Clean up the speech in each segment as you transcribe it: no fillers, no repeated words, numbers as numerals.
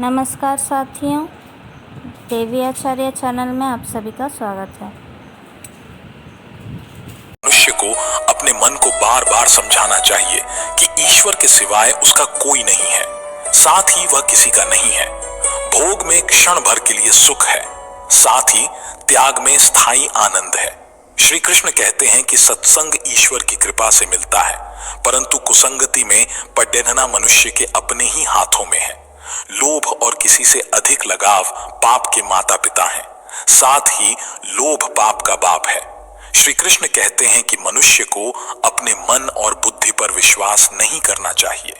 नमस्कार साथियों, देवी आचार्य चैनल में आप सभी का स्वागत है। मनुष्य को अपने मन को बार बार समझाना चाहिए कि ईश्वर के सिवाय उसका कोई नहीं है, साथ ही वह किसी का नहीं है। भोग में क्षण भर के लिए सुख है, साथ ही त्याग में स्थायी आनंद है। श्री कृष्ण कहते हैं कि सत्संग ईश्वर की कृपा से मिलता है, परंतु कुसंगति में पडेढ़ना मनुष्य के अपने ही हाथों में है। लोभ और किसी से अधिक लगाव पाप के माता पिता हैं, साथ ही लोभ पाप का बाप है। श्री कृष्ण कहते हैं कि मनुष्य को अपने मन और बुद्धि पर विश्वास नहीं करना चाहिए,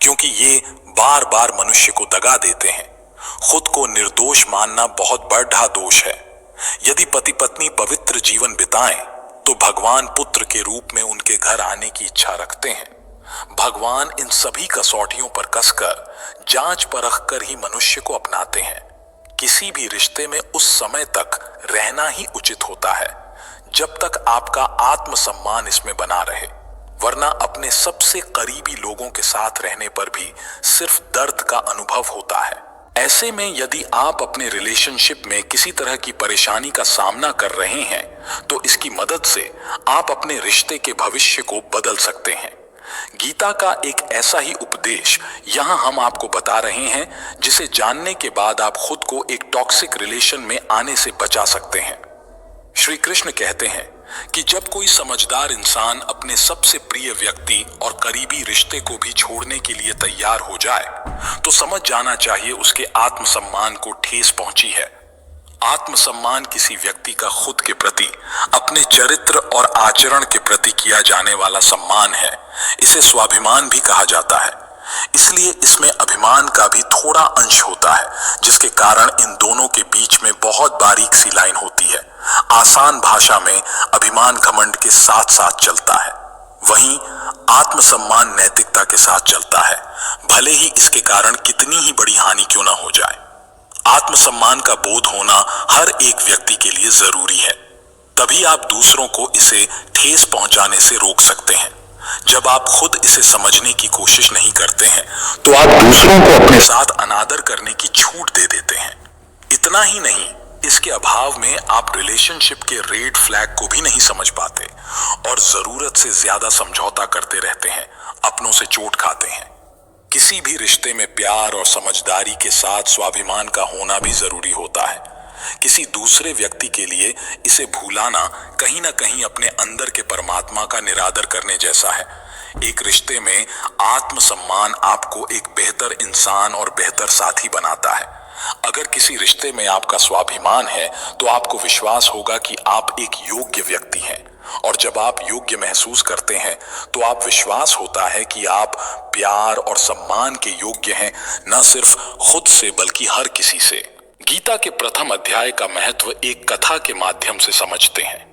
क्योंकि ये बार बार मनुष्य को दगा देते हैं। खुद को निर्दोष मानना बहुत बड़ा दोष है। यदि पति पत्नी पवित्र जीवन बिताएं, तो भगवान पुत्र के रूप में उनके घर आने की इच्छा रखते हैं। भगवान इन सभी कसौटियों पर कसकर जांच परख कर ही मनुष्य को अपनाते हैं। किसी भी रिश्ते में उस समय तक रहना ही उचित होता है जब तक आपका आत्मसम्मान इसमें बना रहे, वरना अपने सबसे करीबी लोगों के साथ रहने पर भी सिर्फ दर्द का अनुभव होता है। ऐसे में यदि आप अपने रिलेशनशिप में किसी तरह की परेशानी का सामना कर रहे हैं, तो इसकी मदद से आप अपने रिश्ते के भविष्य को बदल सकते हैं। गीता का एक ऐसा ही उपदेश यहां हम आपको बता रहे हैं, जिसे जानने के बाद आप खुद को एक टॉक्सिक रिलेशन में आने से बचा सकते हैं। श्री कृष्ण कहते हैं कि जब कोई समझदार इंसान अपने सबसे प्रिय व्यक्ति और करीबी रिश्ते को भी छोड़ने के लिए तैयार हो जाए, तो समझ जाना चाहिए उसके आत्मसम्मान को ठेस पहुंची है। आत्मसम्मान किसी व्यक्ति का खुद के प्रति, अपने चरित्र और आचरण के प्रति किया जाने वाला सम्मान है। इसे स्वाभिमान भी कहा जाता है। इसलिए इसमें अभिमान का भी थोड़ा अंश होता है, जिसके कारण इन दोनों के बीच में बहुत बारीक सी लाइन होती है। आसान भाषा में अभिमान घमंड के साथ साथ चलता है, वहीं आत्मसम्मान नैतिकता के साथ चलता है, भले ही इसके कारण कितनी ही बड़ी हानि क्यों ना हो जाए। आत्मसम्मान का बोध होना हर एक व्यक्ति के लिए जरूरी है, तभी आप दूसरों को इसे ठेस पहुंचाने से रोक सकते हैं। जब आप खुद इसे समझने की कोशिश नहीं करते हैं, तो आप दूसरों को अपने साथ अनादर करने की छूट दे देते हैं। इतना ही नहीं, इसके अभाव में आप रिलेशनशिप के रेड फ्लैग को भी नहीं समझ पाते और जरूरत से ज्यादा समझौता करते रहते हैं, अपनों से चोट खाते हैं। किसी भी रिश्ते में प्यार और समझदारी के साथ स्वाभिमान का होना भी जरूरी होता है। किसी दूसरे व्यक्ति के लिए इसे भूलाना कहीं ना कहीं अपने अंदर के परमात्मा का निरादर करने जैसा है। एक रिश्ते में आत्मसम्मान आपको एक बेहतर इंसान और बेहतर साथी बनाता है। अगर किसी रिश्ते में आपका स्वाभिमान है, तो आपको विश्वास होगा कि आप एक योग्य व्यक्ति हैं, और जब आप योग्य महसूस करते हैं, तो आप विश्वास होता है कि आप प्यार और सम्मान के योग्य हैं, न सिर्फ खुद से बल्कि हर किसी से। गीता के प्रथम अध्याय का महत्व एक कथा के माध्यम से समझते हैं।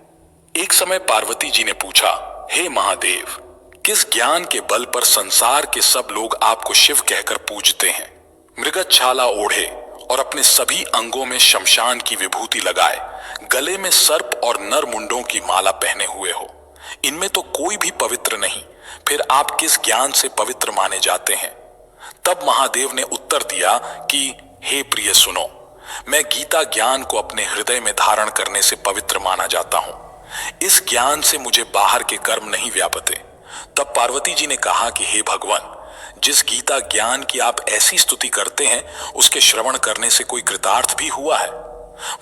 एक समय पार्वती जी ने पूछा, हे महादेव, किस ज्ञान के बल पर संसार के सब लोग आपको शिव कहकर पूजते हैं? मृगछाला ओढ़े और अपने सभी अंगों में शमशान की विभूति लगाए, गले में सर्प और नर मुंडों की माला पहने हुए हो, इनमें तो कोई भी पवित्र नहीं, फिर आप किस ज्ञान से पवित्र माने जाते हैं? तब महादेव ने उत्तर दिया कि हे प्रिय सुनो, मैं गीता ज्ञान को अपने हृदय में धारण करने से पवित्र माना जाता हूं। इस ज्ञान से मुझे बाहर के कर्म नहीं व्यापते। तब पार्वती जी ने कहा कि हे भगवान, जिस गीता ज्ञान की आप ऐसी स्तुति करते हैं, उसके श्रवण करने से कोई कृतार्थ भी हुआ है?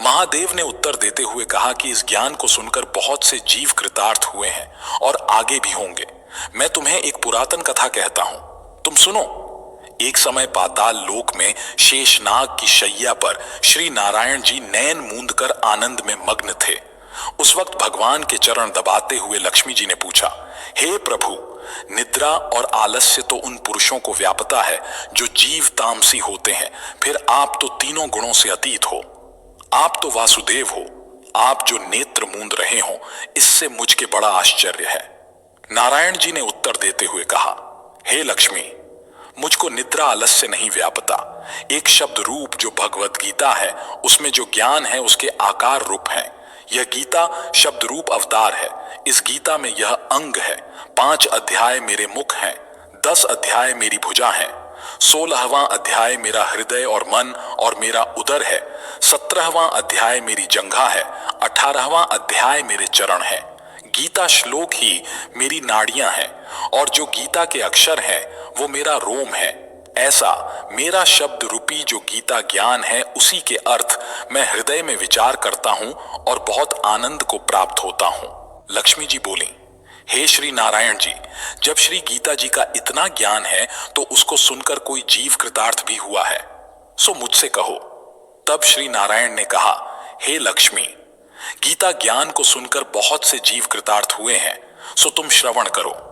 महादेव ने उत्तर देते हुए कहा कि इस ज्ञान को सुनकर बहुत से जीव कृतार्थ हुए हैं और आगे भी होंगे। मैं तुम्हें एक पुरातन कथा कहता हूं, तुम सुनो। एक समय पाताल लोक में शेषनाग की शैया पर श्री नारायण जी नैन मूंद कर आनंद में मग्न थे। उस वक्त भगवान के चरण दबाते हुए लक्ष्मी जी ने पूछा, हे प्रभु, निद्रा और आलस्य तो उन पुरुषों को व्यापता है जो जीव तामसी होते हैं, फिर आप तो तीनों गुणों से अतीत हो। आप तो वासुदेव हो, आप जो नेत्र मूंद रहे हो, इससे मुझके बड़ा आश्चर्य है। नारायण जी ने उत्तर देते हुए कहा, हे लक्ष्मी, मुझको निद्रा आलस्य नहीं व्यापता। एक शब्द रूप जो भगवत गीता है, उसमें जो ज्ञान है उसके आकार रूप है। यह गीता शब्द रूप अवतार है। इस गीता में यह अंग है। 5 अध्याय मेरे मुख हैं, 10 अध्याय मेरी भुजा हैं। 16वां अध्याय मेरा हृदय और मन और मेरा उदर है, 17वां अध्याय मेरी जंघा है, 18वां अध्याय मेरे चरण है। गीता श्लोक ही मेरी नाड़ियां हैं और जो गीता के अक्षर हैं वो मेरा रोम है। ऐसा मेरा शब्द रूपी जो गीता ज्ञान है उसी के अर्थ मैं हृदय में विचार करता हूं और बहुत आनंद को प्राप्त होता हूं। लक्ष्मी जी बोली, हे श्री नारायण जी, जब श्री गीता जी का इतना ज्ञान है तो उसको सुनकर कोई जीव कृतार्थ भी हुआ है, सो मुझसे कहो। तब श्री नारायण ने कहा, हे लक्ष्मी, गीता ज्ञान को सुनकर बहुत से जीव कृतार्थ हुए हैं, सो तुम श्रवण करो।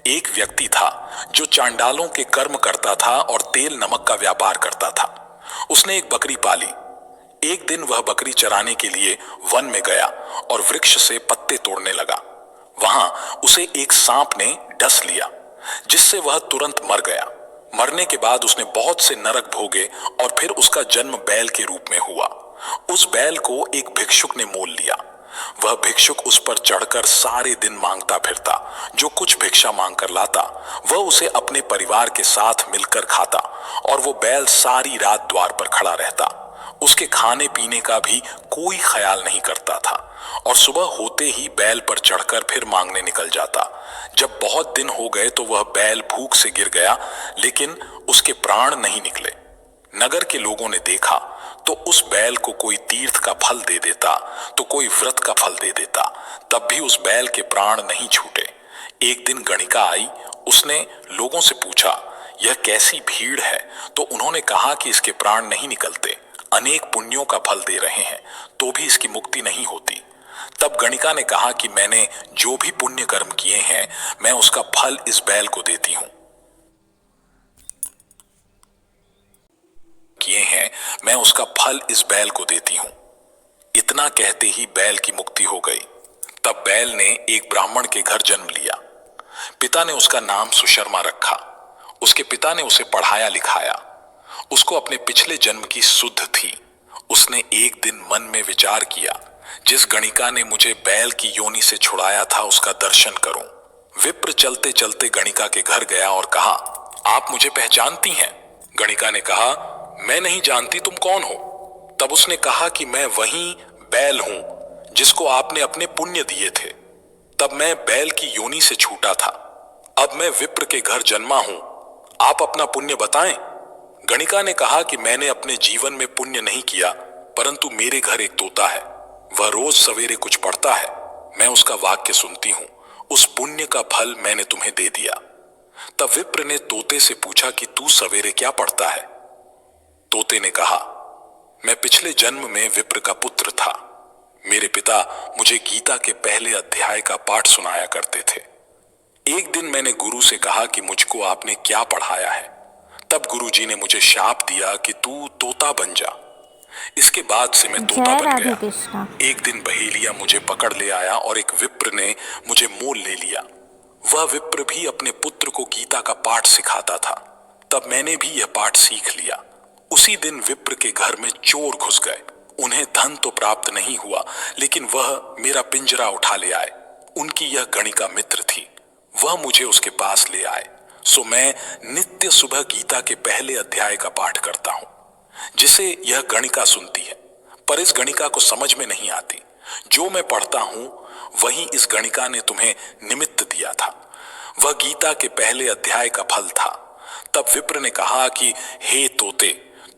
एक व्यक्ति था जो चांडालों के कर्म करता था और तेल नमक का व्यापार करता था। उसने एक बकरी पाली। एक दिन वह बकरी चराने के लिए वन में गया और वृक्ष से पत्ते तोड़ने लगा। वहां उसे एक सांप ने डस लिया, जिससे वह तुरंत मर गया। मरने के बाद उसने बहुत से नरक भोगे और फिर उसका जन्म बैल के रूप में हुआ। उस बैल को एक भिक्षुक ने मोल लिया। वह भिक्षुक उस पर चढ़कर सारे दिन मांगता फिरता। जो कुछ भिक्षा मांग कर लाता वह उसे अपने परिवार के साथ मिलकर खाता और वो बैल सारी रात द्वार पर खड़ा रहता। उसके खाने पीने का भी कोई ख्याल नहीं करता था और सुबह होते ही बैल पर चढ़कर फिर मांगने निकल जाता। जब बहुत दिन हो गए तो वह बैल भूख से गिर गया, लेकिन उसके प्राण नहीं निकले। नगर के लोगों ने देखा तो उस बैल को कोई तीर्थ का फल दे देता तो कोई व्रत का फल दे देता, तब भी उस बैल के प्राण नहीं छूटे। एक दिन गणिका आई। उसने लोगों से पूछा, यह कैसी भीड़ है? तो उन्होंने कहा कि इसके प्राण नहीं निकलते, अनेक पुण्यों का फल दे रहे हैं तो भी इसकी मुक्ति नहीं होती। तब गणिका ने कहा कि मैंने जो भी पुण्य कर्म किए हैं मैं उसका फल इस बैल को देती हूं। मैं उसका फल इस बैल को देती हूं। इतना कहते ही बैल की मुक्ति हो गई। तब बैल ने एक ब्राह्मण के घर जन्म लिया। पिता ने उसका नाम सुशर्मा रखा। उसके पिता ने उसे पढ़ाया लिखाया। उसको अपने पिछले जन्म की सुध थी। उसने एक दिन मन में विचार किया, जिस गणिका ने मुझे बैल की योनि से छुड़ाया था उसका दर्शन करूं। विप्र चलते चलते गणिका के घर गया और कहा, आप मुझे पहचानती हैं? गणिका ने कहा, मैं नहीं जानती, तुम कौन हो? तब उसने कहा कि मैं वही बैल हूं जिसको आपने अपने पुण्य दिए थे। तब मैं बैल की योनि से छूटा था। अब मैं विप्र के घर जन्मा हूं। आप अपना पुण्य बताएं। गणिका ने कहा कि मैंने अपने जीवन में पुण्य नहीं किया, परंतु मेरे घर एक तोता है। वह रोज सवेरे कुछ पढ़ता है। मैं उसका वाक्य सुनती हूं। उस पुण्य का फल मैंने तुम्हें दे दिया। तब विप्र ने तोते से पूछा कि तू सवेरे क्या पढ़ता है? तोते ने कहा, मैं पिछले जन्म में विप्र का पुत्र था। मेरे पिता मुझे गीता के पहले अध्याय का पाठ सुनाया करते थे। एक दिन मैंने गुरु से कहा कि मुझको आपने क्या पढ़ाया है। तब गुरुजी ने मुझे शाप दिया कि तू तोता बन जा। इसके बाद से मैं तोता बन गया। एक दिन बहेलिया मुझे पकड़ ले आया और एक विप्र ने मुझे मोल ले लिया। वह विप्र भी अपने पुत्र को गीता का पाठ सिखाता था। तब मैंने भी यह पाठ सीख लिया। उसी दिन विप्र के घर में चोर घुस गए। उन्हें धन तो प्राप्त नहीं हुआ, लेकिन वह मेरा पिंजरा उठा ले आए। उनकी यह गणिका मित्र थी। वह मुझे उसके पास ले आए। सो मैं नित्य सुबह गीता के पहले अध्याय का पाठ करता हूं, जिसे यह गणिका सुनती है। पर इस गणिका को समझ में नहीं आती। जो मैं पढ़ता हूं वही इस गणिका ने तुम्हें निमित्त दिया था। वह गीता के पहले अध्याय का फल था। तब विप्र ने कहा कि हे तोते,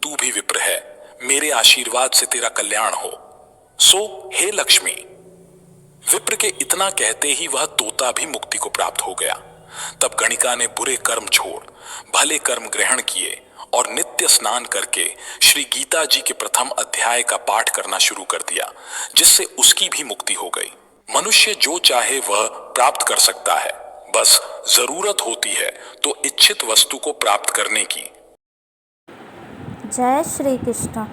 तू भी विप्र है, मेरे आशीर्वाद से तेरा कल्याण हो। सो हे लक्ष्मी। विप्र के इतना कहते ही वह तोता भी मुक्ति को प्राप्त हो गया। तब गणिका ने बुरे कर्म छोड़ भले कर्म ग्रहण किए और नित्य स्नान करके श्री गीता जी के प्रथम अध्याय का पाठ करना शुरू कर दिया, जिससे उसकी भी मुक्ति हो गई। मनुष्य जो चाहे वह प्राप्त कर सकता है, बस जरूरत होती है तो इच्छित वस्तु को प्राप्त करने की। जय श्री कृष्ण।